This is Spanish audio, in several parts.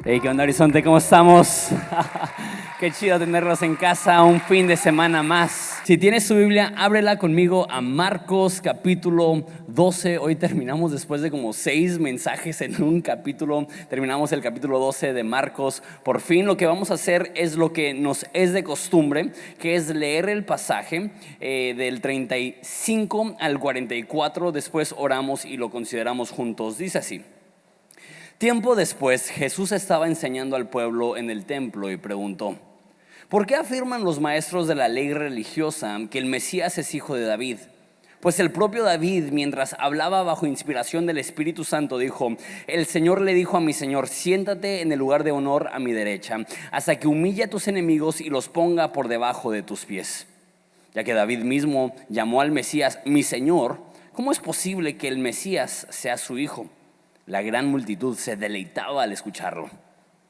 Hey, ¿qué onda, Horizonte? ¿Cómo estamos? Qué chido tenerlos en casa un fin de semana más. Si tienes tu Biblia, ábrela conmigo a Marcos capítulo 12. Hoy terminamos después de como 6 mensajes en un capítulo. Terminamos el capítulo 12 de Marcos. Por fin lo que vamos a hacer es lo que nos es de costumbre, que es leer el pasaje del 35 al 44. Después oramos y lo consideramos juntos. Dice así. Tiempo después, Jesús estaba enseñando al pueblo en el templo y preguntó: ¿por qué afirman los maestros de la ley religiosa que el Mesías es hijo de David? Pues el propio David, mientras hablaba bajo inspiración del Espíritu Santo, dijo: el Señor le dijo a mi Señor, siéntate en el lugar de honor a mi derecha, hasta que humille a tus enemigos y los ponga por debajo de tus pies. Ya que David mismo llamó al Mesías mi Señor, ¿cómo es posible que el Mesías sea su hijo? La gran multitud se deleitaba al escucharlo.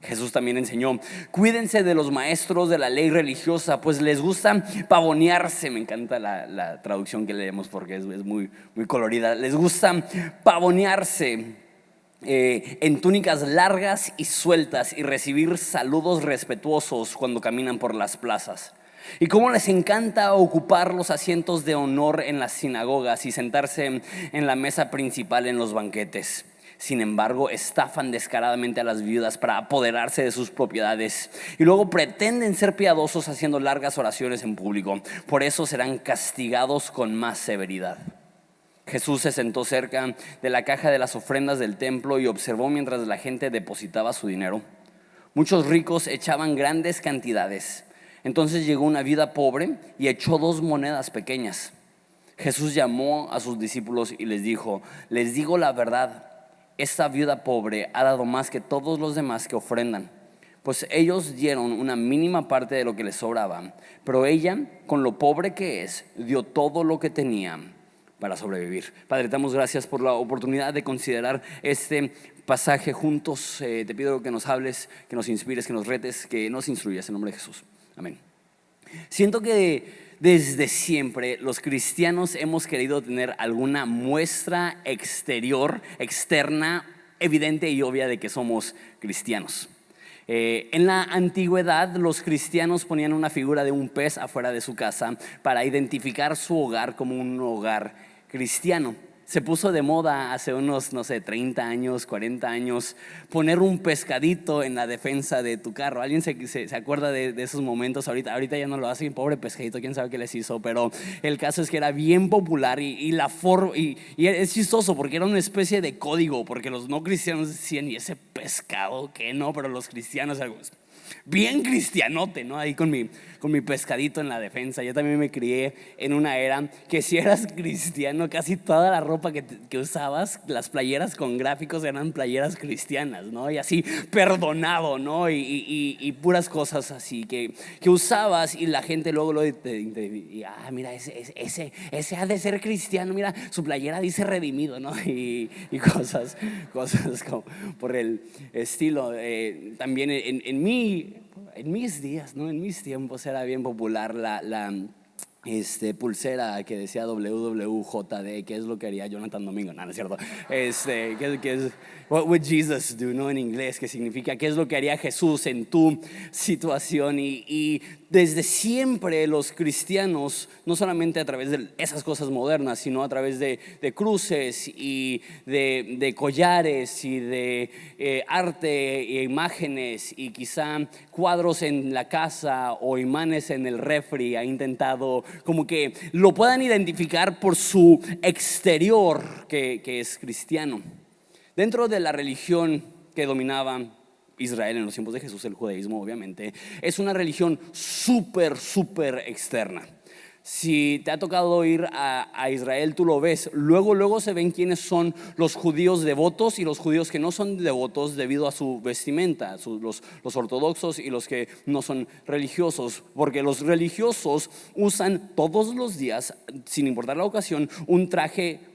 Jesús también enseñó: cuídense de los maestros de la ley religiosa, pues les gusta pavonearse. Me encanta la traducción que leemos porque es muy colorida. Les gusta pavonearse en túnicas largas y sueltas y recibir saludos respetuosos cuando caminan por las plazas. Y cómo les encanta ocupar los asientos de honor en las sinagogas y sentarse en la mesa principal en los banquetes. Sin embargo, estafan descaradamente a las viudas para apoderarse de sus propiedades y luego pretenden ser piadosos haciendo largas oraciones en público. Por eso serán castigados con más severidad. Jesús se sentó cerca de la caja de las ofrendas del templo y observó mientras la gente depositaba su dinero. Muchos ricos echaban grandes cantidades. Entonces llegó una viuda pobre y echó 2 monedas pequeñas. Jesús llamó a sus discípulos y les dijo: les digo la verdad, esta viuda pobre ha dado más que todos los demás que ofrendan, pues ellos dieron una mínima parte de lo que les sobraba, pero ella, con lo pobre que es, dio todo lo que tenía para sobrevivir. Padre, te damos gracias por la oportunidad de considerar este pasaje juntos. Te pido que nos hables, que nos inspires, que nos retes, que nos instruyas en nombre de Jesús. Amén. Siento que desde siempre los cristianos hemos querido tener alguna muestra exterior, externa, evidente y obvia de que somos cristianos. En la antigüedad los cristianos ponían una figura de un pez afuera de su casa para identificar su hogar como un hogar cristiano. Se puso de moda hace unos, 30 años, 40 años, poner un pescadito en la defensa de tu carro. ¿Alguien se acuerda de esos momentos? Ahorita ya no lo hacen, pobre pescadito, quién sabe qué les hizo. Pero el caso es que era bien popular y es chistoso porque era una especie de código, porque los no cristianos decían: ¿y ese pescado qué? No, pero los cristianos algo bien cristianote, ¿no? Ahí con mi pescadito en la defensa. Yo también me crié en una era que si eras cristiano, casi toda la ropa que usabas, las playeras con gráficos eran playeras cristianas, ¿no? Y así, perdonado, ¿no? Y puras cosas así que usabas y la gente luego mira, ese ha de ser cristiano, mira, su playera dice redimido, ¿no? Y cosas como por el estilo. También en mis días, ¿no? En mis tiempos era bien popular la pulsera que decía WWJD, que es lo que haría Jonathan Domingo. No es cierto. Que es What would Jesus do, ¿no? En inglés, que significa ¿qué es lo que haría Jesús en tu situación? Y desde siempre los cristianos, no solamente a través de esas cosas modernas, sino a través de cruces y de collares y de arte e imágenes y quizá cuadros en la casa o imanes en el refri, ha intentado como que lo puedan identificar por su exterior que es cristiano. Dentro de la religión que dominaba Israel en los tiempos de Jesús, el judaísmo obviamente, es una religión súper externa. Si te ha tocado ir a Israel, tú lo ves. Luego se ven quiénes son los judíos devotos y los judíos que no son devotos debido a su vestimenta, los ortodoxos y los que no son religiosos. Porque los religiosos usan todos los días, sin importar la ocasión, un traje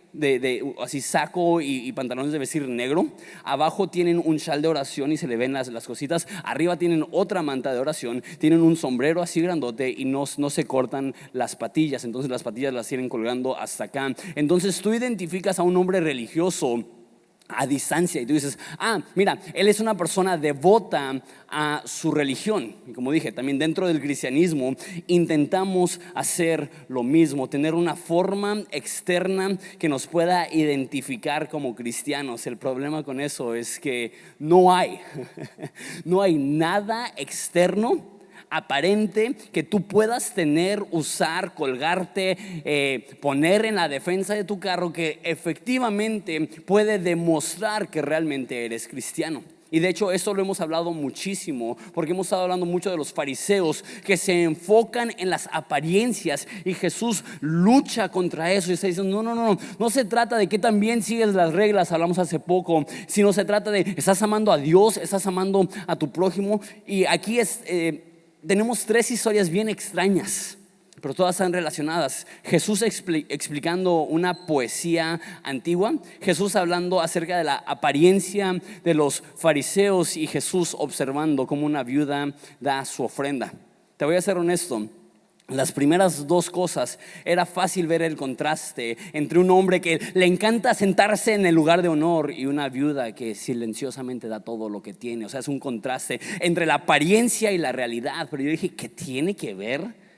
así saco y pantalones de vestir negro. Abajo tienen un shal de oración y se le ven las cositas. Arriba tienen otra manta de oración. Tienen un sombrero así grandote y no se cortan las patillas. Entonces las patillas las tienen colgando hasta acá. Entonces tú identificas a un hombre religioso a distancia, y tú dices, mira, él es una persona devota a su religión. Y como dije, también dentro del cristianismo intentamos hacer lo mismo, tener una forma externa que nos pueda identificar como cristianos. El problema con eso es que no hay no hay nada externo aparente que tú puedas tener, usar, colgarte, poner en la defensa de tu carro, que efectivamente puede demostrar que realmente eres cristiano. Y de hecho eso lo hemos hablado muchísimo, porque hemos estado hablando mucho de los fariseos que se enfocan en las apariencias, y Jesús lucha contra eso y está diciendo, no se trata de que también sigues las reglas, hablamos hace poco, sino se trata de, estás amando a Dios, estás amando a tu prójimo. Y aquí tenemos tres historias bien extrañas, pero todas están relacionadas. Jesús explicando una poesía antigua, Jesús hablando acerca de la apariencia de los fariseos, y Jesús observando cómo una viuda da su ofrenda. Te voy a ser honesto, las primeras dos cosas era fácil ver el contraste entre un hombre que le encanta sentarse en el lugar de honor y una viuda que silenciosamente da todo lo que tiene. O sea, es un contraste entre la apariencia y la realidad. Pero yo dije, ¿qué tiene que ver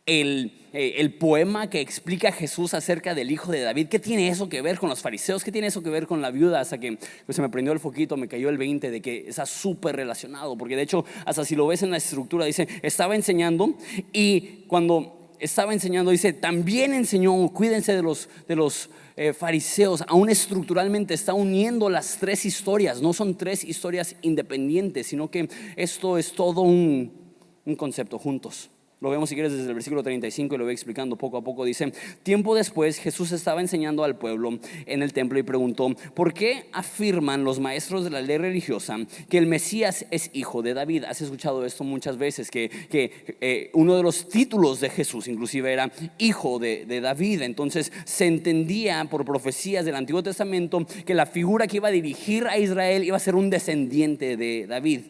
el poema que explica Jesús acerca del hijo de David? ¿Qué tiene eso que ver con los fariseos? ¿Qué tiene eso que ver con la viuda? Hasta que se me prendió el foquito, me cayó el 20 de que está súper relacionado. Porque de hecho, hasta si lo ves en la estructura, dice, estaba enseñando, y cuando estaba enseñando dice, también enseñó, cuídense de los fariseos. Aún estructuralmente está uniendo las tres historias. No son tres historias independientes, sino que esto es todo un concepto juntos. Lo vemos si quieres desde el versículo 35 y lo voy explicando poco a poco. Dice, tiempo después Jesús estaba enseñando al pueblo en el templo y preguntó, ¿por qué afirman los maestros de la ley religiosa que el Mesías es hijo de David? Has escuchado esto muchas veces, que uno de los títulos de Jesús inclusive era hijo de David. Entonces se entendía por profecías del Antiguo Testamento que la figura que iba a dirigir a Israel iba a ser un descendiente de David.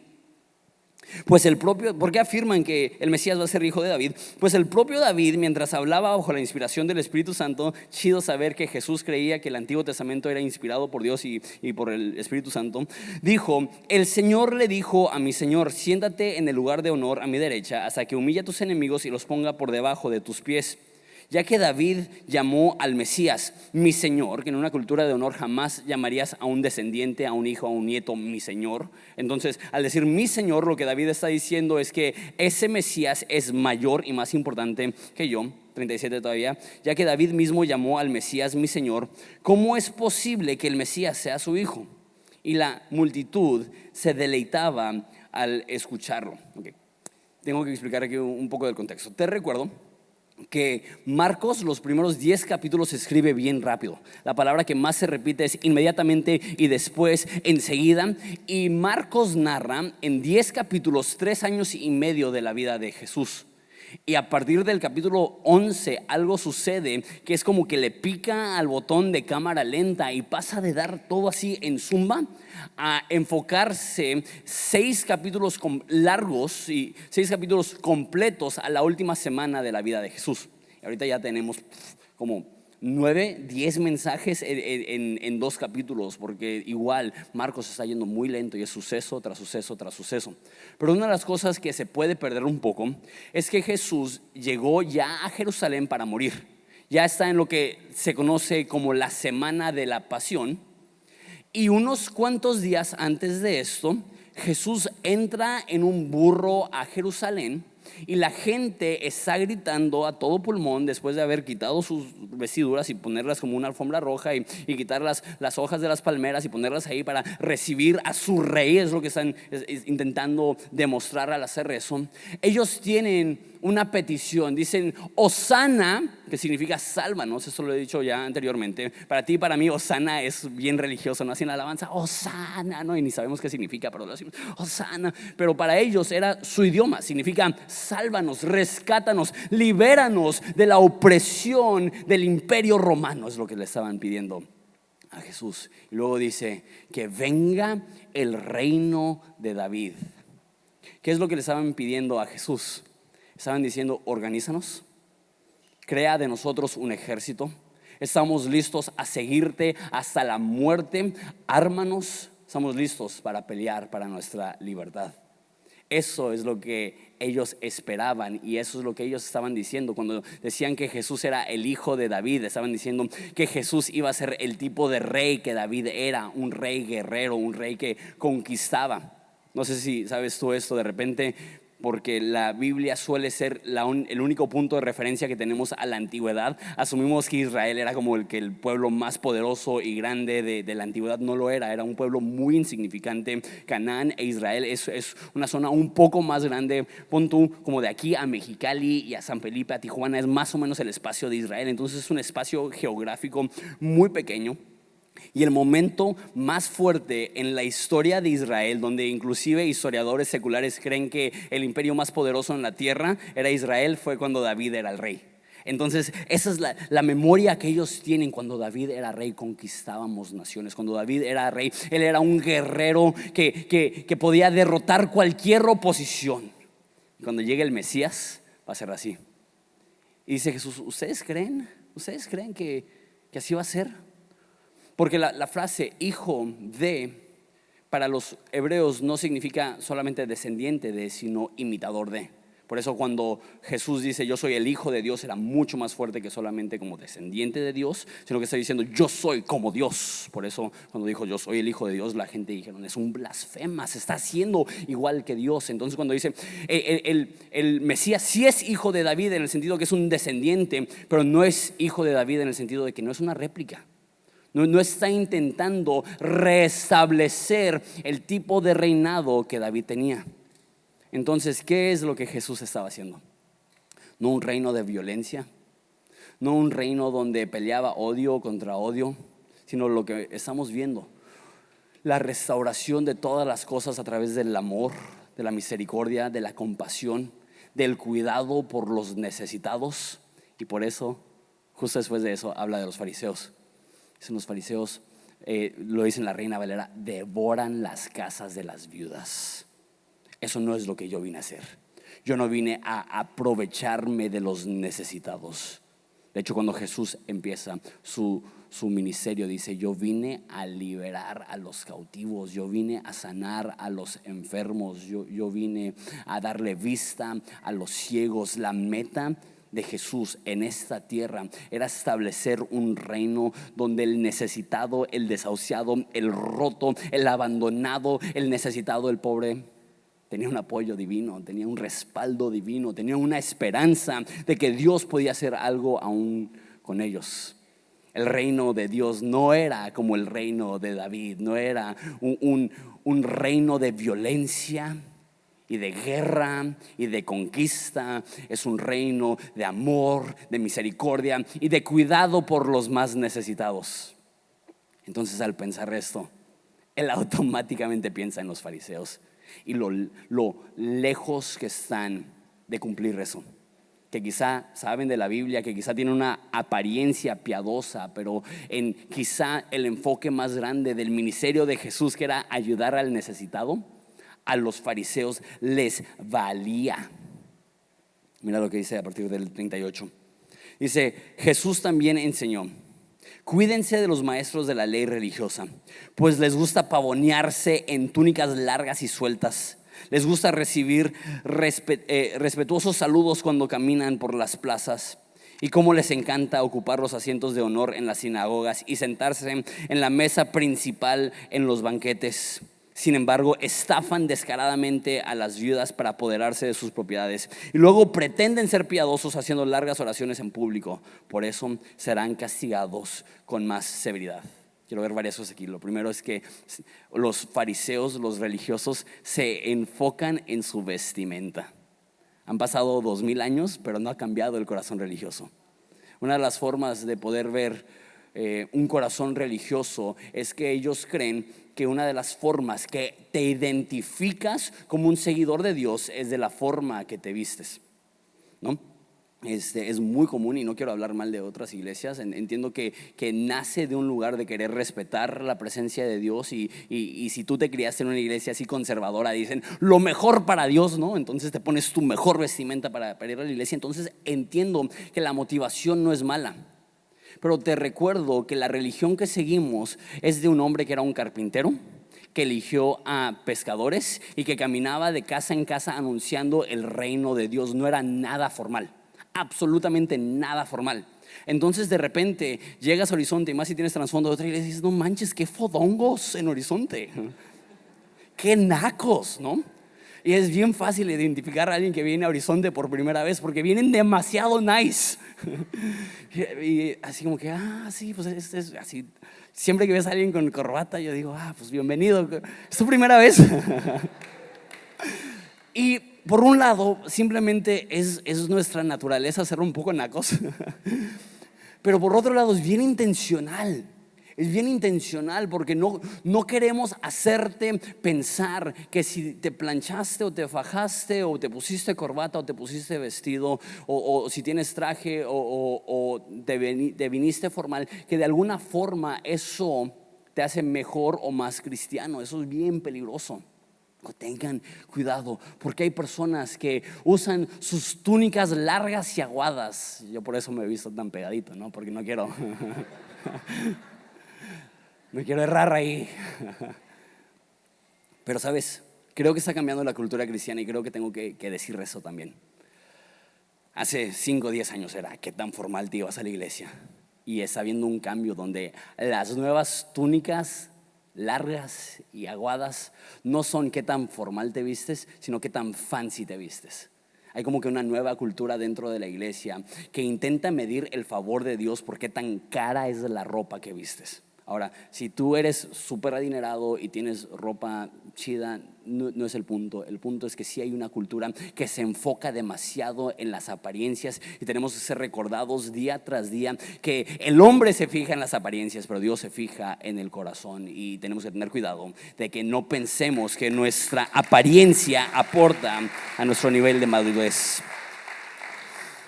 Pues ¿por qué afirman que el Mesías va a ser hijo de David? Pues el propio David, mientras hablaba bajo la inspiración del Espíritu Santo, chido saber que Jesús creía que el Antiguo Testamento era inspirado por Dios y por el Espíritu Santo, dijo, el Señor le dijo a mi Señor, siéntate en el lugar de honor a mi derecha, hasta que humille a tus enemigos y los ponga por debajo de tus pies. Ya que David llamó al Mesías mi Señor, que en una cultura de honor jamás llamarías a un descendiente, a un hijo, a un nieto mi Señor. Entonces, al decir mi Señor, lo que David está diciendo es que ese Mesías es mayor y más importante que yo. 37 todavía. Ya que David mismo llamó al Mesías mi Señor, ¿cómo es posible que el Mesías sea su hijo? Y la multitud se deleitaba al escucharlo. Okay. Tengo que explicar aquí un poco del contexto. Te recuerdo que Marcos, los primeros 10 capítulos, se escribe bien rápido. La palabra que más se repite es inmediatamente y después, enseguida. Y Marcos narra en 10 capítulos 3 años y medio de la vida de Jesús. Y a partir del capítulo 11 algo sucede que es como que le pica al botón de cámara lenta y pasa de dar todo así en zumba a enfocarse 6 capítulos largos y 6 capítulos completos a la última semana de la vida de Jesús. Y ahorita ya tenemos como 9, 10 mensajes en 2 capítulos, porque igual Marcos está yendo muy lento y es suceso tras suceso tras suceso. Pero una de las cosas que se puede perder un poco es que Jesús llegó ya a Jerusalén para morir. Ya está en lo que se conoce como la semana de la pasión. Y unos cuantos días antes de esto, Jesús entra en un burro a Jerusalén. Y la gente está gritando a todo pulmón después de haber quitado sus vestiduras y ponerlas como una alfombra roja y quitar las hojas de las palmeras y ponerlas ahí para recibir a su rey. Es lo que están intentando demostrar al hacer eso. Ellos tienen una petición, dicen Hosana, que significa sálvanos. Eso lo he dicho ya anteriormente. Para ti y para mí Hosana es bien religioso, no hacen alabanza Hosana, no, y ni sabemos qué significa, pero lo decimos Hosana. Pero para ellos era su idioma, significa sálvanos, rescátanos, libéranos de la opresión del imperio romano. Es lo que le estaban pidiendo a Jesús. Y luego dice que venga el reino de David. ¿Qué es lo que le estaban pidiendo a Jesús? Estaban diciendo, organízanos, crea de nosotros un ejército, Estamos listos a seguirte hasta la muerte. Ármanos, estamos listos para pelear para nuestra libertad. Eso es lo que ellos esperaban y eso es lo que ellos estaban diciendo cuando decían que Jesús era el hijo de David. Estaban diciendo que Jesús iba a ser el tipo de rey que David era, un rey guerrero, un rey que conquistaba. No sé si sabes tú esto de repente, porque la Biblia suele ser el único punto de referencia que tenemos a la antigüedad. Asumimos que Israel era como el pueblo más poderoso y grande de la antigüedad. No lo era un pueblo muy insignificante. Canaán e Israel es una zona un poco más grande. Pon tú como de aquí a Mexicali y a San Felipe, a Tijuana, es más o menos el espacio de Israel. Entonces es un espacio geográfico muy pequeño. Y el momento más fuerte en la historia de Israel, donde inclusive historiadores seculares creen que el imperio más poderoso en la tierra era Israel, fue cuando David era el rey. Entonces esa es la memoria que ellos tienen. Cuando David era rey conquistábamos naciones. Cuando David era rey, él era un guerrero que podía derrotar cualquier oposición. Y cuando llegue el Mesías va a ser así. Y dice Jesús, ¿ustedes creen que así va a ser? Porque la frase hijo de para los hebreos no significa solamente descendiente de, sino imitador de. Por eso cuando Jesús dice yo soy el hijo de Dios, era mucho más fuerte que solamente como descendiente de Dios, sino que está diciendo yo soy como Dios. Por eso cuando dijo yo soy el hijo de Dios, la gente dijeron es un blasfema, se está haciendo igual que Dios. Entonces cuando dice el Mesías sí es hijo de David en el sentido que es un descendiente, pero no es hijo de David en el sentido de que no es una réplica. No está intentando restablecer el tipo de reinado que David tenía. Entonces, ¿qué es lo que Jesús estaba haciendo? No un reino de violencia, no un reino donde peleaba odio contra odio, sino lo que estamos viendo, la restauración de todas las cosas a través del amor, de la misericordia, de la compasión, del cuidado por los necesitados. Y por eso, justo después de eso, habla de los fariseos. Dicen los fariseos, lo dice la Reina Valera, devoran las casas de las viudas. Eso no es lo que yo vine a hacer. Yo no vine a aprovecharme de los necesitados. De hecho, cuando Jesús empieza su ministerio, dice yo vine a liberar a los cautivos, yo vine a sanar a los enfermos, yo vine a darle vista a los ciegos. La meta de Jesús en esta tierra era establecer un reino donde el necesitado, el desahuciado, el roto, el abandonado, el necesitado, el pobre tenía un apoyo divino, tenía un respaldo divino, tenía una esperanza de que Dios podía hacer algo aún con ellos. El reino de Dios no era como el reino de David, no era un reino de violencia y de guerra y de conquista. Es un reino de amor, de misericordia y de cuidado por los más necesitados. Entonces al pensar esto, él automáticamente piensa en los fariseos y lo lejos que están de cumplir eso. Que quizá saben de la Biblia, que quizá tienen una apariencia piadosa, pero en quizá el enfoque más grande del ministerio de Jesús, que era ayudar al necesitado, a los fariseos les valía. Mira lo que dice a partir del 38. Dice, Jesús también enseñó: cuídense de los maestros de la ley religiosa, pues les gusta pavonearse en túnicas largas y sueltas. Les gusta recibir respetuosos saludos cuando caminan por las plazas. Y cómo les encanta ocupar los asientos de honor en las sinagogas y sentarse en la mesa principal en los banquetes. Sin embargo, estafan descaradamente a las viudas para apoderarse de sus propiedades. Y luego pretenden ser piadosos haciendo largas oraciones en público. Por eso serán castigados con más severidad. Quiero ver varias cosas aquí. Lo primero es que los fariseos, los religiosos, se enfocan en su vestimenta. Han pasado 2000 años, pero no ha cambiado el corazón religioso. Una de las formas de poder ver un corazón religioso es que ellos creen que una de las formas que te identificas como un seguidor de Dios es de la forma que te vistes, ¿no? Es muy común, y no quiero hablar mal de otras iglesias. Entiendo que nace de un lugar de querer respetar la presencia de Dios, y si tú te criaste en una iglesia así conservadora, dicen lo mejor para Dios, ¿no? Entonces te pones tu mejor vestimenta para ir a la iglesia. Entonces entiendo que la motivación no es mala, Pero te recuerdo que la religión que seguimos es de un hombre que era un carpintero, que eligió a pescadores y que caminaba de casa en casa anunciando el reino de Dios. No era nada formal, absolutamente nada formal. Entonces de repente llegas a Horizonte, y más si tienes trasfondo de otra iglesia, y dices, no manches, qué fodongos en Horizonte, qué nacos, ¿no? Y es bien fácil identificar a alguien que viene a Horizonte por primera vez porque vienen demasiado nice. Y así como que, sí, pues es así. Siempre que ves a alguien con corbata, yo digo, pues bienvenido, es tu primera vez. Y por un lado, simplemente es nuestra naturaleza ser un poco nacos. Pero por otro lado, es bien intencional. Es bien intencional porque no queremos hacerte pensar que si te planchaste o te fajaste o te pusiste corbata o te pusiste vestido o si tienes traje o te viniste formal, que de alguna forma eso te hace mejor o más cristiano. Eso es bien peligroso. Tengan cuidado porque hay personas que usan sus túnicas largas y aguadas. Yo por eso me he visto tan pegadito, ¿no? Porque no quiero no quiero errar ahí. Pero sabes, creo que está cambiando la cultura cristiana y creo que tengo que decir eso también. Hace 5 o 10 años era qué tan formal te ibas a la iglesia. Y está habiendo un cambio donde las nuevas túnicas largas y aguadas no son qué tan formal te vistes, sino qué tan fancy te vistes. Hay como que una nueva cultura dentro de la iglesia que intenta medir el favor de Dios por qué tan cara es la ropa que vistes. Ahora, si tú eres súper adinerado y tienes ropa chida, no es el punto. El punto es que sí hay una cultura que se enfoca demasiado en las apariencias y tenemos que ser recordados día tras día que el hombre se fija en las apariencias, pero Dios se fija en el corazón, y tenemos que tener cuidado de que no pensemos que nuestra apariencia aporta a nuestro nivel de madurez.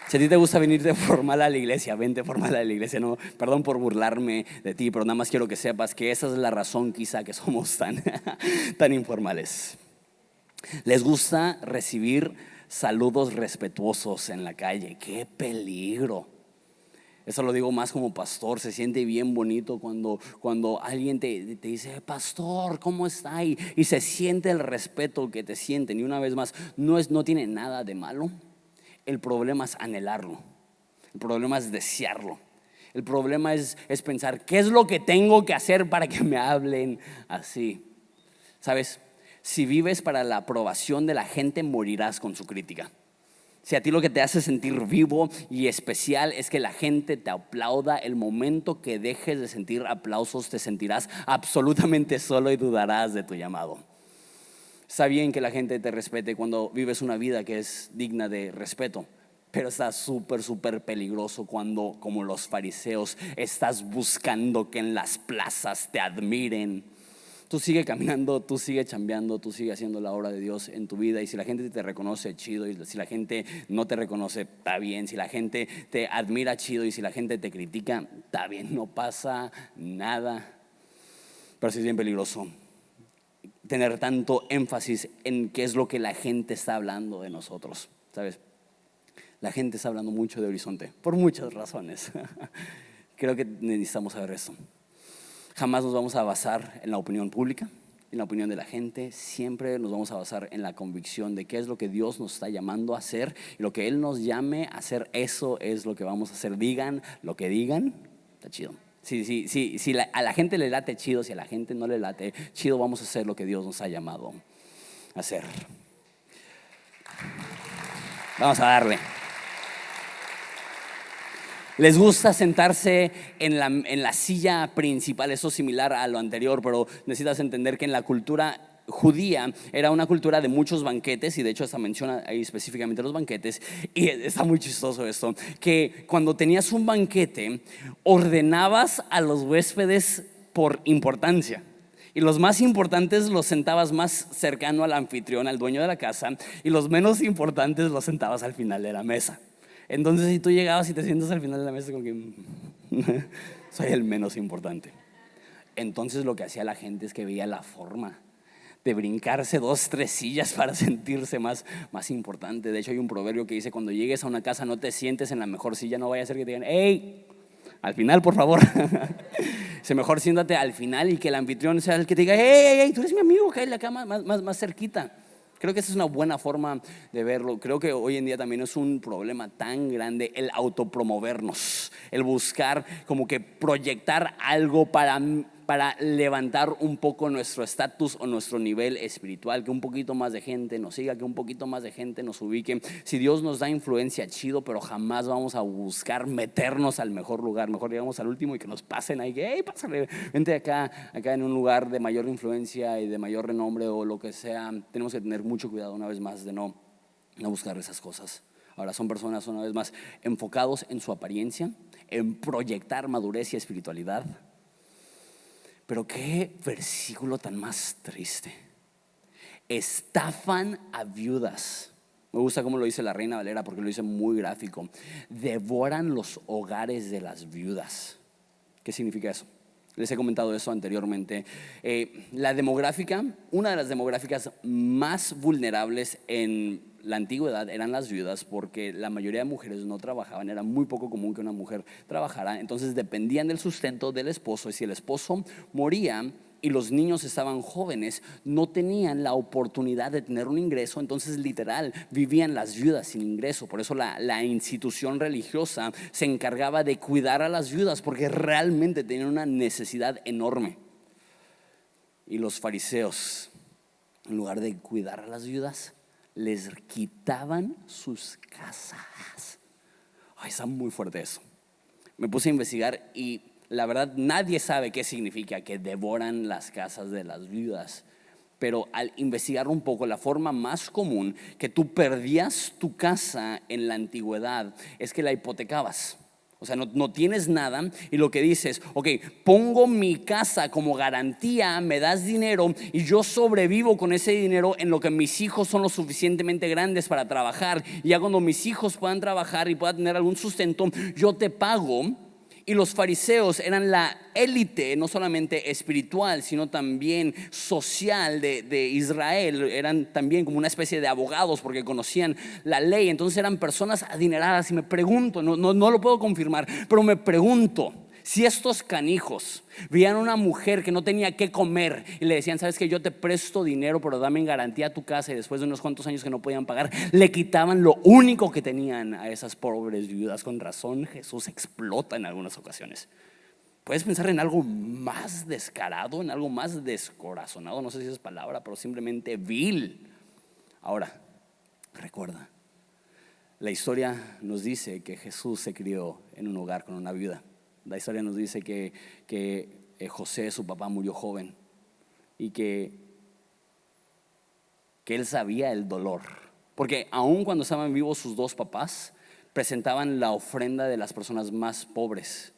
Si a ti te gusta venir de formal a la iglesia, vente formal a la iglesia. No, perdón por burlarme de ti, pero nada más quiero que sepas que esa es la razón quizá que somos tan informales. Les gusta recibir saludos respetuosos en la calle. ¡Qué peligro! Eso lo digo más como pastor. Se siente bien bonito cuando alguien te dice, pastor, ¿cómo está? Y se siente el respeto que te sienten. Y una vez más, no tiene nada de malo. El problema es anhelarlo. El problema es desearlo. El problema es pensar, ¿qué es lo que tengo que hacer para que me hablen así? ¿Sabes? Si vives para la aprobación de la gente, morirás con su crítica. Si a ti lo que te hace sentir vivo y especial es que la gente te aplauda, el momento que dejes de sentir aplausos te sentirás absolutamente solo y dudarás de tu llamado. Está bien que la gente te respete cuando vives una vida que es digna de respeto, pero está súper peligroso cuando, como los fariseos, estás buscando que en las plazas te admiren. Tú sigue caminando, tú sigue chambeando, tú sigue haciendo la obra de Dios en tu vida. Y si la gente te reconoce, chido. Y si la gente no te reconoce, está bien. Si la gente te admira, chido. Y si la gente te critica, está bien, no pasa nada. Pero sí es bien peligroso tener tanto énfasis en qué es lo que la gente está hablando de nosotros. ¿Sabes? La gente está hablando mucho de Horizonte por muchas razones. Creo que necesitamos saber eso. Jamás nos vamos a basar en la opinión pública, en la opinión de la gente. Siempre nos vamos a basar en la convicción de qué es lo que Dios nos está llamando a hacer. Y lo que Él nos llame a hacer, eso es lo que vamos a hacer. Digan lo que digan, está chido. Si a la gente le late, chido. Si a la gente no le late, chido, vamos a hacer lo que Dios nos ha llamado a hacer. Vamos a darle. Les gusta sentarse en la silla principal. Eso es similar a lo anterior, pero necesitas entender que en la cultura judía era una cultura de muchos banquetes, y de hecho hasta menciona ahí específicamente los banquetes. Y está muy chistoso esto, que cuando tenías un banquete ordenabas a los huéspedes por importancia, y los más importantes los sentabas más cercano al anfitrión, al dueño de la casa, y los menos importantes los sentabas al final de la mesa. Entonces si tú llegabas y te sientas al final de la mesa como que soy el menos importante. Entonces lo que hacía la gente es que veía la forma de brincarse 2, 3 sillas para sentirse más importante. De hecho hay un proverbio que dice: cuando llegues a una casa no te sientes en la mejor silla, no vaya a ser que te digan: hey, Al final, por favor. Se mejor siéntate al final y que el anfitrión sea el que te diga, hey, tú eres mi amigo, cállate acá más cerquita. Creo que esa es una buena forma de verlo. Creo que hoy en día también es un problema tan grande el autopromovernos, el buscar como que proyectar algo para levantar un poco nuestro estatus o nuestro nivel espiritual, que un poquito más de gente nos siga, que un poquito más de gente nos ubique. Si Dios nos da influencia, chido, pero jamás vamos a buscar meternos al mejor lugar. Mejor llegamos al último y que nos pasen ahí, que hey, pásale, vente acá en un lugar de mayor influencia y de mayor renombre o lo que sea. Tenemos que tener mucho cuidado una vez más de no buscar esas cosas. Ahora son personas una vez más enfocados en su apariencia, en proyectar madurez y espiritualidad. Pero qué versículo tan más triste. Estafan a viudas. Me gusta cómo lo dice la Reina Valera porque lo dice muy gráfico. Devoran los hogares de las viudas. ¿Qué significa eso? Les he comentado eso anteriormente. La demográfica, una de las demográficas más vulnerables en la antigüedad eran las viudas, porque la mayoría de mujeres no trabajaban. Era muy poco común que una mujer trabajara. Entonces dependían del sustento del esposo, y si el esposo moría y los niños estaban jóvenes, no tenían la oportunidad de tener un ingreso. Entonces literal vivían las viudas sin ingreso. Por eso la institución religiosa se encargaba de cuidar a las viudas, porque realmente tenían una necesidad enorme. Y los fariseos, en lugar de cuidar a las viudas, les quitaban sus casas. Ay, está muy fuerte eso. Me puse a investigar y la verdad nadie sabe qué significa que devoran las casas de las viudas. Pero al investigar un poco, la forma más común que tú perdías tu casa en la antigüedad es que la hipotecabas. O sea, no tienes nada y lo que dices, ok, pongo mi casa como garantía, me das dinero y yo sobrevivo con ese dinero en lo que mis hijos son lo suficientemente grandes para trabajar. Y ya cuando mis hijos puedan trabajar y puedan tener algún sustento, yo te pago. Y los fariseos eran la élite, no solamente espiritual, sino también social de Israel. Eran también como una especie de abogados porque conocían la ley. Entonces eran personas adineradas. Y me pregunto, no lo puedo confirmar, pero me pregunto si estos canijos veían a una mujer que no tenía qué comer y le decían, sabes que yo te presto dinero, pero dame en garantía tu casa, y después de unos cuantos años que no podían pagar, le quitaban lo único que tenían a esas pobres viudas. Con razón Jesús explota en algunas ocasiones. Puedes pensar en algo más descarado, en algo más descorazonado, no sé si es palabra, pero simplemente vil. Ahora, recuerda, la historia nos dice que Jesús se crió en un hogar con una viuda. La historia nos dice que José, su papá, murió joven y que él sabía el dolor, porque aun cuando estaban vivos sus dos papás, presentaban la ofrenda de las personas más pobres,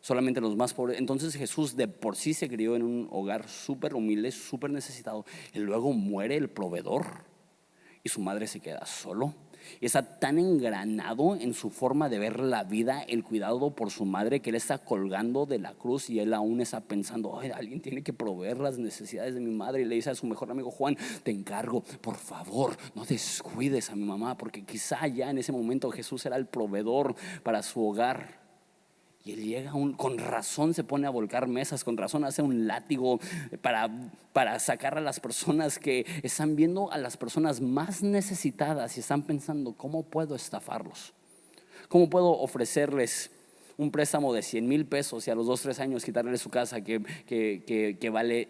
solamente los más pobres. Entonces Jesús de por sí se crió en un hogar súper humilde, súper necesitado, y luego muere el proveedor y su madre se queda solo. Y está tan engranado en su forma de ver la vida, el cuidado por su madre, que él está colgando de la cruz y él aún está pensando, ay, alguien tiene que proveer las necesidades de mi madre. Y le dice a su mejor amigo Juan, te encargo, por favor, no descuides a mi mamá, porque quizá ya en ese momento Jesús era el proveedor para su hogar. Y él llega, con razón se pone a volcar mesas, con razón hace un látigo para sacar a las personas que están viendo a las personas más necesitadas y están pensando, ¿cómo puedo estafarlos? ¿Cómo puedo ofrecerles un préstamo de 100,000 pesos y a los 2-3 años quitarles su casa que vale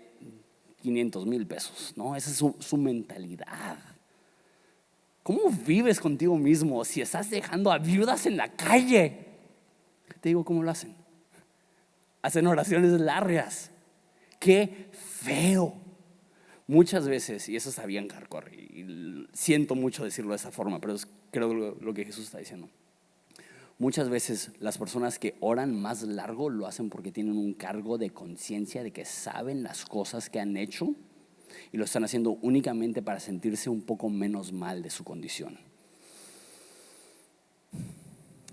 500,000 pesos? ¿No? Esa es su mentalidad. ¿Cómo vives contigo mismo si estás dejando a viudas en la calle? Te digo cómo lo hacen. Hacen oraciones largas. Qué feo. Muchas veces, y eso está bien hardcore, y siento mucho decirlo de esa forma, pero creo lo que Jesús está diciendo. Muchas veces las personas que oran más largo lo hacen porque tienen un cargo de conciencia de que saben las cosas que han hecho y lo están haciendo únicamente para sentirse un poco menos mal de su condición.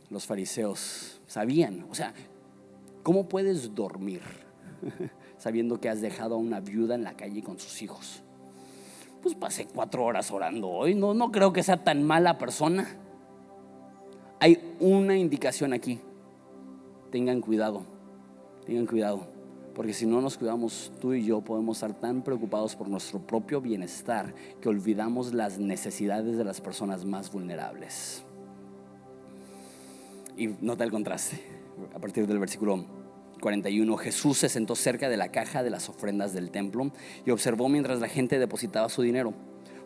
Los fariseos sabían, o sea, ¿cómo puedes dormir sabiendo que has dejado a una viuda en la calle con sus hijos? Pues pasé 4 horas orando hoy, no creo que sea tan mala persona. Hay una indicación aquí. tengan cuidado, porque si no nos cuidamos, tú y yo podemos estar tan preocupados por nuestro propio bienestar que olvidamos las necesidades de las personas más vulnerables. Y nota el contraste. A partir del versículo 41, Jesús se sentó cerca de la caja de las ofrendas del templo y observó mientras la gente depositaba su dinero.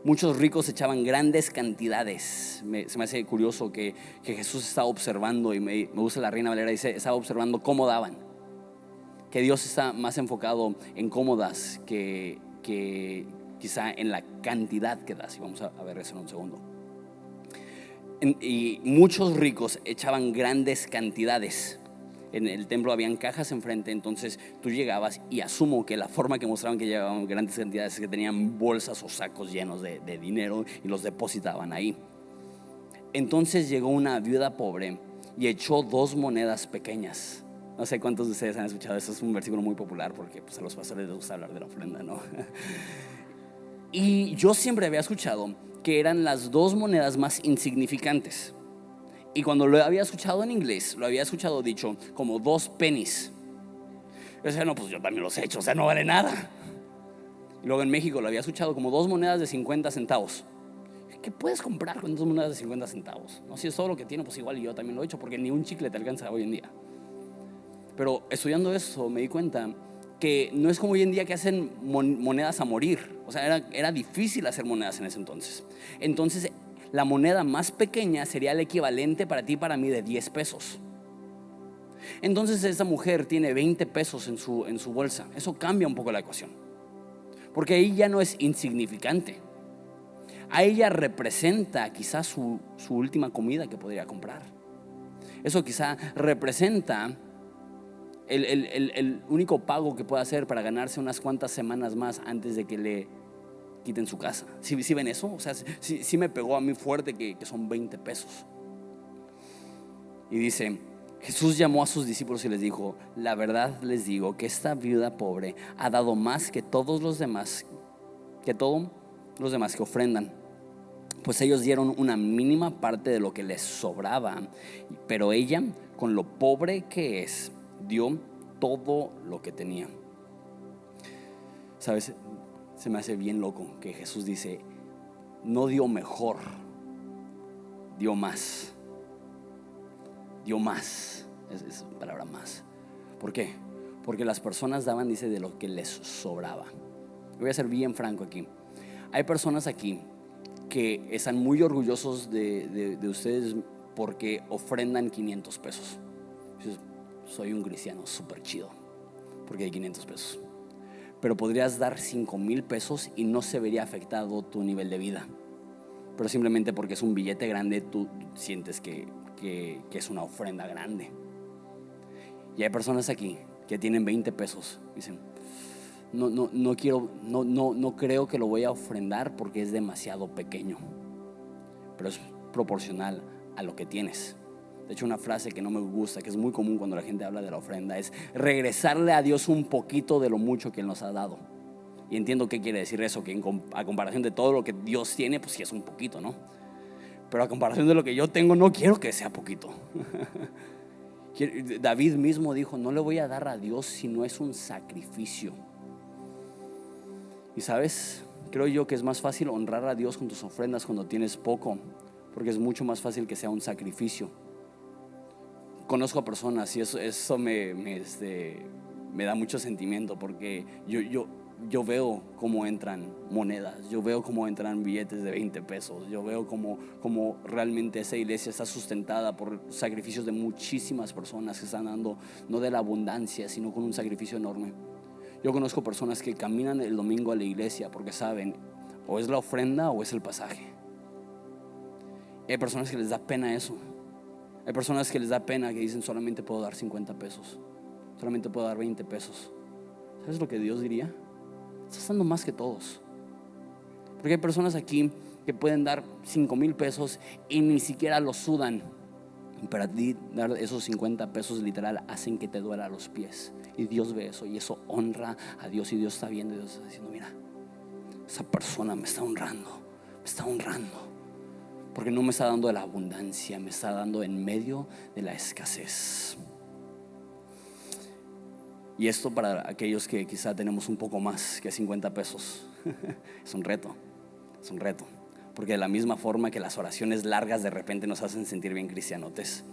Muchos ricos echaban grandes cantidades. Se me hace curioso que Jesús estaba observando, y me gusta la Reina Valera, dice, estaba observando cómo daban. Que Dios está más enfocado en cómo das que quizá en la cantidad que das. Y vamos a ver eso en un segundo. Y muchos ricos echaban grandes cantidades. En el templo habían cajas enfrente, entonces tú llegabas, y asumo que la forma que mostraban que llevaban grandes cantidades es que tenían bolsas o sacos llenos de dinero y los depositaban ahí. Entonces llegó una viuda pobre y echó 2 monedas pequeñas. No sé cuántos de ustedes han escuchado esto, es un versículo muy popular porque pues, a los pastores les gusta hablar de la ofrenda, ¿no? Y yo siempre había escuchado que eran las 2 monedas más insignificantes. Y cuando lo había escuchado en inglés, lo había escuchado dicho como 2 pennies. Yo decía, no, pues yo también los he hecho, o sea, no vale nada. Y luego en México lo había escuchado como 2 monedas de 50 centavos. ¿Qué puedes comprar con 2 monedas de 50 centavos? No, si es todo lo que tiene, pues igual yo también lo he hecho, porque ni un chicle te alcanza hoy en día. Pero estudiando eso me di cuenta que no es como hoy en día que hacen monedas a morir. O sea, era difícil hacer monedas en ese entonces. Entonces la moneda más pequeña sería el equivalente para ti y para mí de 10 pesos. Entonces esa mujer tiene 20 pesos en su bolsa. Eso cambia un poco la ecuación, porque ahí ya no es insignificante. A ella representa quizás su última comida que podría comprar. Eso quizá representa el único pago que puede hacer para ganarse unas cuantas semanas más antes de que le quiten su casa. ¿Sí ven eso? O sea, sí me pegó a mí fuerte que son 20 pesos. Y dice, Jesús llamó a sus discípulos y les dijo, la verdad les digo que esta viuda pobre ha dado más que todos los demás, que ofrendan. Pues ellos dieron una mínima parte de lo que les sobraba, pero ella, con lo pobre que es, dio todo lo que tenía. ¿Sabes? Se me hace bien loco que Jesús dice, no dio mejor, dio más. Dio más, es palabra más. ¿Por qué? Porque las personas daban, dice, de lo que les sobraba. Voy a ser bien franco aquí. Hay personas aquí que están muy orgullosos de ustedes porque ofrendan 500 pesos. Soy un cristiano súper chido porque hay 500 pesos. Pero podrías dar 5,000 pesos y no se vería afectado tu nivel de vida. Pero simplemente porque es un billete grande, tú sientes que es una ofrenda grande. Y hay personas aquí que tienen 20 pesos. Dicen, no creo que lo voy a ofrendar porque es demasiado pequeño. Pero es proporcional a lo que tienes. De hecho, una frase que no me gusta, que es muy común cuando la gente habla de la ofrenda, es regresarle a Dios un poquito de lo mucho que Él nos ha dado. Y entiendo qué quiere decir eso, que a comparación de todo lo que Dios tiene, pues sí es un poquito, ¿no? Pero a comparación de lo que yo tengo, no quiero que sea poquito. David mismo dijo, no le voy a dar a Dios si no es un sacrificio. Y sabes, creo yo que es más fácil honrar a Dios con tus ofrendas cuando tienes poco, porque es mucho más fácil que sea un sacrificio. Conozco a personas y eso me da mucho sentimiento, porque yo veo cómo entran monedas, yo veo cómo entran billetes de 20 pesos, yo veo cómo realmente esa iglesia está sustentada por sacrificios de muchísimas personas que están dando, no de la abundancia, sino con un sacrificio enorme. Yo conozco personas que caminan el domingo a la iglesia porque saben, o es la ofrenda o es el pasaje. Y hay personas que les da pena eso. Hay personas que les da pena, que dicen, solamente puedo dar 50 pesos, solamente puedo dar 20 pesos. ¿Sabes lo que Dios diría? Estás dando más que todos. Porque hay personas aquí que pueden dar 5,000 pesos y ni siquiera los sudan. Y para ti dar esos 50 pesos literal hacen que te duela los pies. Y Dios ve eso, y eso honra a Dios. Y Dios está viendo, y Dios está diciendo, mira, esa persona me está honrando, porque no me está dando de la abundancia, me está dando en medio de la escasez. Y esto para aquellos que quizá tenemos un poco más que 50 pesos. Es un reto, es un reto. Porque de la misma forma que las oraciones largas de repente nos hacen sentir bien cristianotes,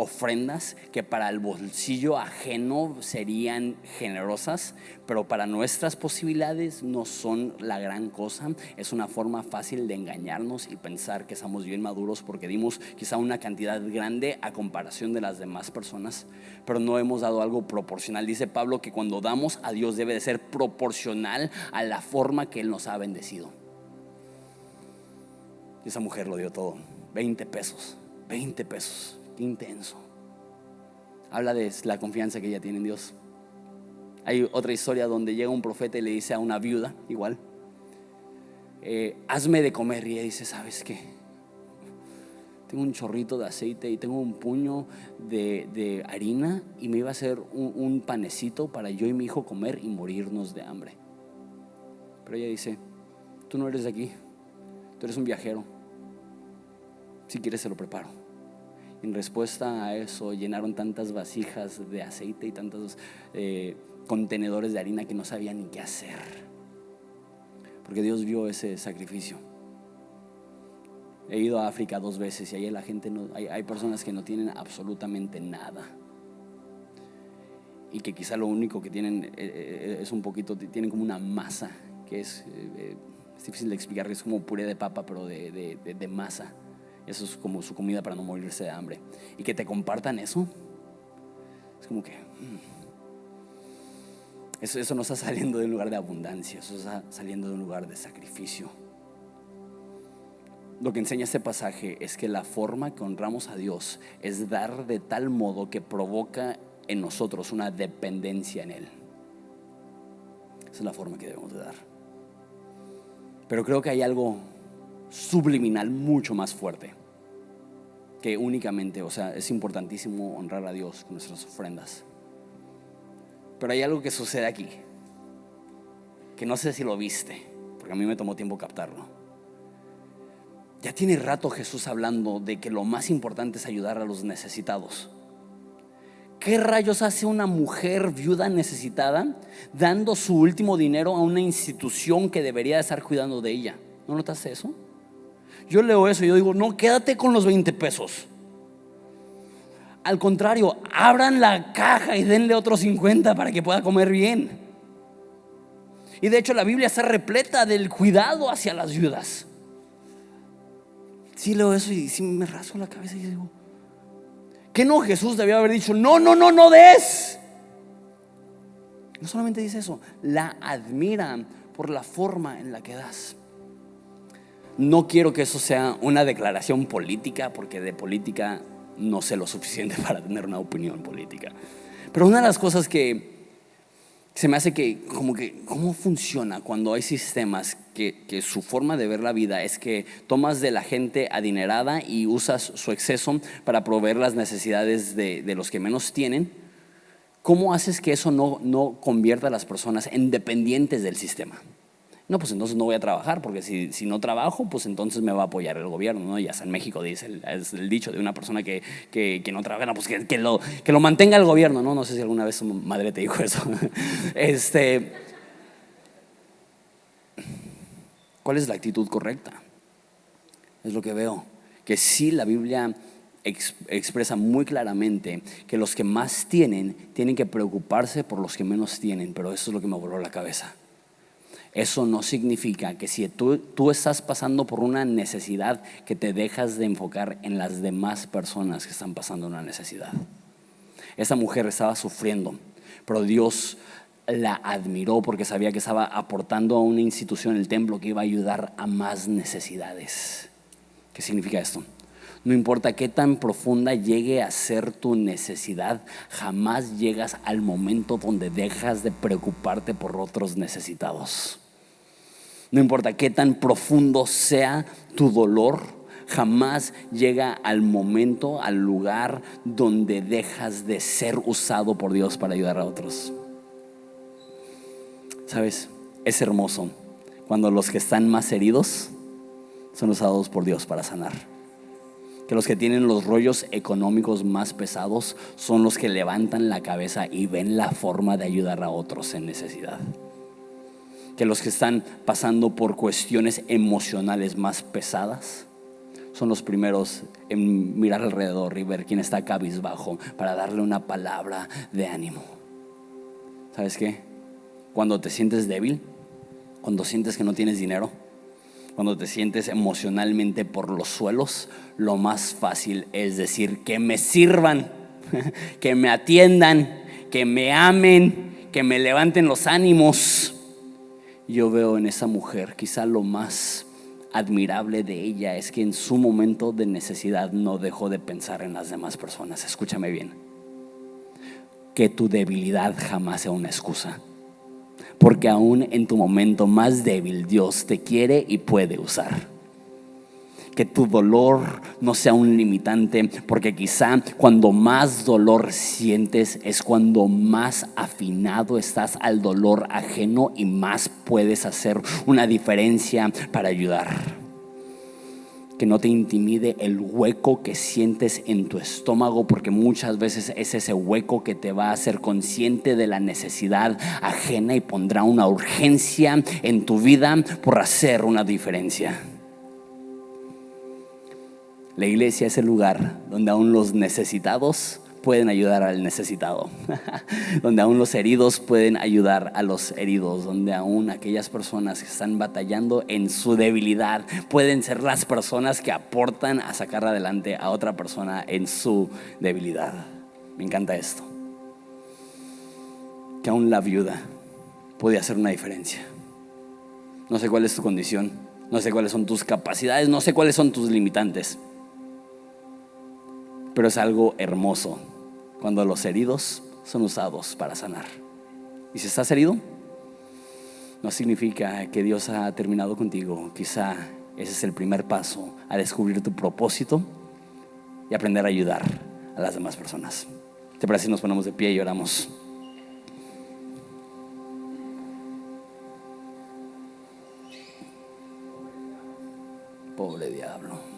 ofrendas que para el bolsillo ajeno serían generosas, pero para nuestras posibilidades no son la gran cosa. Es una forma fácil de engañarnos y pensar que estamos bien maduros porque dimos quizá una cantidad grande a comparación de las demás personas, pero no hemos dado algo proporcional. Dice Pablo que cuando damos a Dios debe de ser proporcional a la forma que Él nos ha bendecido. Y esa mujer lo dio todo, 20 pesos, 20 pesos. Intenso. Habla de la confianza que ella tiene en Dios. Hay otra historia donde llega un profeta y le dice a una viuda, igual, hazme de comer. Y ella dice, ¿sabes qué? Tengo un chorrito de aceite y tengo un puño de harina, y me iba a hacer un panecito para yo y mi hijo comer y morirnos de hambre. Pero ella dice, tú no eres de aquí, tú eres un viajero. Si quieres se lo preparo. En respuesta a eso llenaron tantas vasijas de aceite y tantos contenedores de harina que no sabían ni qué hacer, porque Dios vio ese sacrificio. He ido a África 2 veces y ahí la gente hay personas que no tienen absolutamente nada, y que quizá lo único que tienen es un poquito, tienen como una masa que es difícil de explicar, es como puré de papa pero de masa. Eso es como su comida para no morirse de hambre. Y que te compartan eso, es como que eso no está saliendo de un lugar de abundancia, eso está saliendo de un lugar de sacrificio. Lo que enseña este pasaje es que la forma que honramos a Dios es dar de tal modo que provoca en nosotros una dependencia en Él. Esa es la forma que debemos de dar. Pero creo que hay algo subliminal mucho más fuerte que únicamente, o sea, es importantísimo honrar a Dios con nuestras ofrendas, pero hay algo que sucede aquí que no sé si lo viste, porque a mí me tomó tiempo captarlo. Ya tiene rato Jesús hablando de que lo más importante es ayudar a los necesitados. ¿Qué rayos hace una mujer viuda necesitada dando su último dinero a una institución que debería estar cuidando de ella? ¿No notaste eso? Yo leo eso y yo digo, no, quédate con los 20 pesos. Al contrario, abran la caja y denle otros 50 para que pueda comer bien. Y de hecho la Biblia está repleta del cuidado hacia las viudas. Sí leo eso y sí me rasco la cabeza y digo, ¿qué no Jesús debió haber dicho? No des. No solamente dice eso, la admiran por la forma en la que das. No quiero que eso sea una declaración política, porque de política no sé lo suficiente para tener una opinión política. Pero una de las cosas que se me hace que ¿cómo funciona cuando hay sistemas que su forma de ver la vida es que tomas de la gente adinerada y usas su exceso para proveer las necesidades de los que menos tienen? ¿Cómo haces que eso no convierta a las personas en dependientes del sistema? No, pues entonces no voy a trabajar, porque si no trabajo, pues entonces me va a apoyar el gobierno, ¿no? Y hasta en México dice es el dicho de una persona que no trabaja, no, pues que lo mantenga el gobierno, ¿no? No sé si alguna vez su madre te dijo eso. ¿Cuál es la actitud correcta? Es lo que veo, que sí, la Biblia expresa muy claramente que los que más tienen que preocuparse por los que menos tienen, pero eso es lo que me voló la cabeza. Eso no significa que si tú estás pasando por una necesidad, que te dejas de enfocar en las demás personas que están pasando una necesidad. Esa mujer estaba sufriendo, pero Dios la admiró porque sabía que estaba aportando a una institución, el templo, que iba a ayudar a más necesidades. ¿Qué significa esto? No importa qué tan profunda llegue a ser tu necesidad, jamás llegas al momento donde dejas de preocuparte por otros necesitados. No importa qué tan profundo sea tu dolor, jamás llega al momento, al lugar donde dejas de ser usado por Dios para ayudar a otros. ¿Sabes? Es hermoso cuando los que están más heridos son usados por Dios para sanar. Que los que tienen los rollos económicos más pesados son los que levantan la cabeza y ven la forma de ayudar a otros en necesidad. Que los que están pasando por cuestiones emocionales más pesadas son los primeros en mirar alrededor y ver quién está cabizbajo para darle una palabra de ánimo. ¿Sabes qué? Cuando te sientes débil, cuando sientes que no tienes dinero, cuando te sientes emocionalmente por los suelos, lo más fácil es decir: que me sirvan, que me atiendan, que me amen, que me levanten los ánimos. Yo veo en esa mujer, quizá lo más admirable de ella es que en su momento de necesidad no dejó de pensar en las demás personas. Escúchame bien, que tu debilidad jamás sea una excusa, porque aún en tu momento más débil Dios te quiere y puede usar. Que tu dolor no sea un limitante, porque quizá cuando más dolor sientes es cuando más afinado estás al dolor ajeno y más puedes hacer una diferencia para ayudar. Que no te intimide el hueco que sientes en tu estómago, porque muchas veces es ese hueco que te va a hacer consciente de la necesidad ajena y pondrá una urgencia en tu vida por hacer una diferencia. La iglesia es el lugar donde aún los necesitados pueden ayudar al necesitado, donde aún los heridos pueden ayudar a los heridos, donde aún aquellas personas que están batallando en su debilidad pueden ser las personas que aportan a sacar adelante a otra persona en su debilidad. Me encanta esto, que aún la viuda puede hacer una diferencia. No sé cuál es tu condición, no sé cuáles son tus capacidades, no sé cuáles son tus limitantes, pero es algo hermoso cuando los heridos son usados para sanar. Y si estás herido, no significa que Dios ha terminado contigo. Quizá ese es el primer paso a descubrir tu propósito y aprender a ayudar a las demás personas. ¿Te parece si nos ponemos de pie y oramos? Pobre diablo.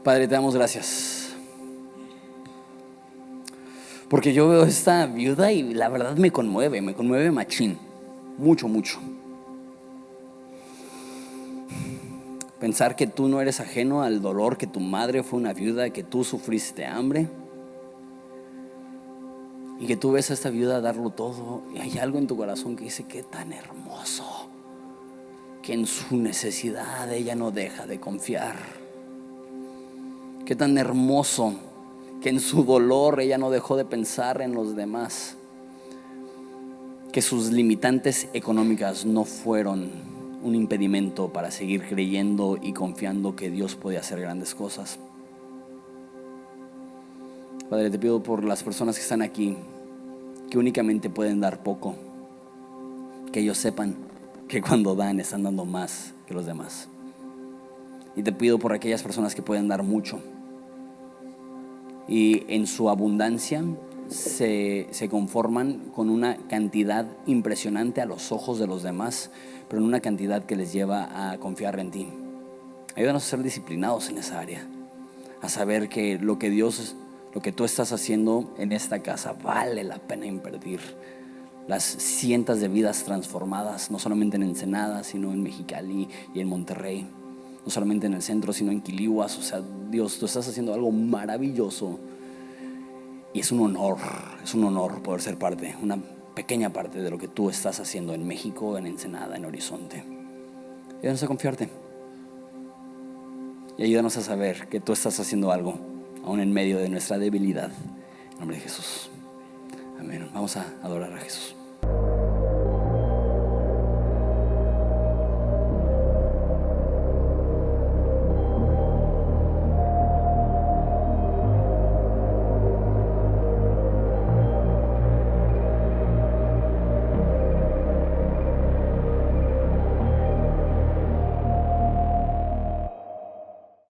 Padre, te damos gracias, porque yo veo esta viuda y la verdad me conmueve machín, mucho. Pensar que tú no eres ajeno al dolor, que tu madre fue una viuda, que tú sufriste hambre y que tú ves a esta viuda darlo todo, y hay algo en tu corazón que dice: qué tan hermoso, que en su necesidad ella no deja de confiar. Qué tan hermoso que en su dolor ella no dejó de pensar en los demás. Que sus limitantes económicas no fueron un impedimento para seguir creyendo y confiando que Dios puede hacer grandes cosas. Padre, te pido por las personas que están aquí, que únicamente pueden dar poco, que ellos sepan que cuando dan están dando más que los demás. Y te pido por aquellas personas que pueden dar mucho y en su abundancia se conforman con una cantidad impresionante a los ojos de los demás, pero en una cantidad que les lleva a confiar en ti. Ayúdanos a ser disciplinados en esa área, a saber que lo que tú estás haciendo en esta casa vale la pena invertir. Las cientos de vidas transformadas, no solamente en Ensenada, sino en Mexicali y en Monterrey. No solamente en el centro, sino en Quilihuas. O sea, Dios, tú estás haciendo algo maravilloso. Y es un honor poder ser parte, una pequeña parte de lo que tú estás haciendo en México, en Ensenada, en Horizonte. Ayúdanos a confiarte. Y ayúdanos a saber que tú estás haciendo algo, aún en medio de nuestra debilidad. En nombre de Jesús. Amén. Vamos a adorar a Jesús.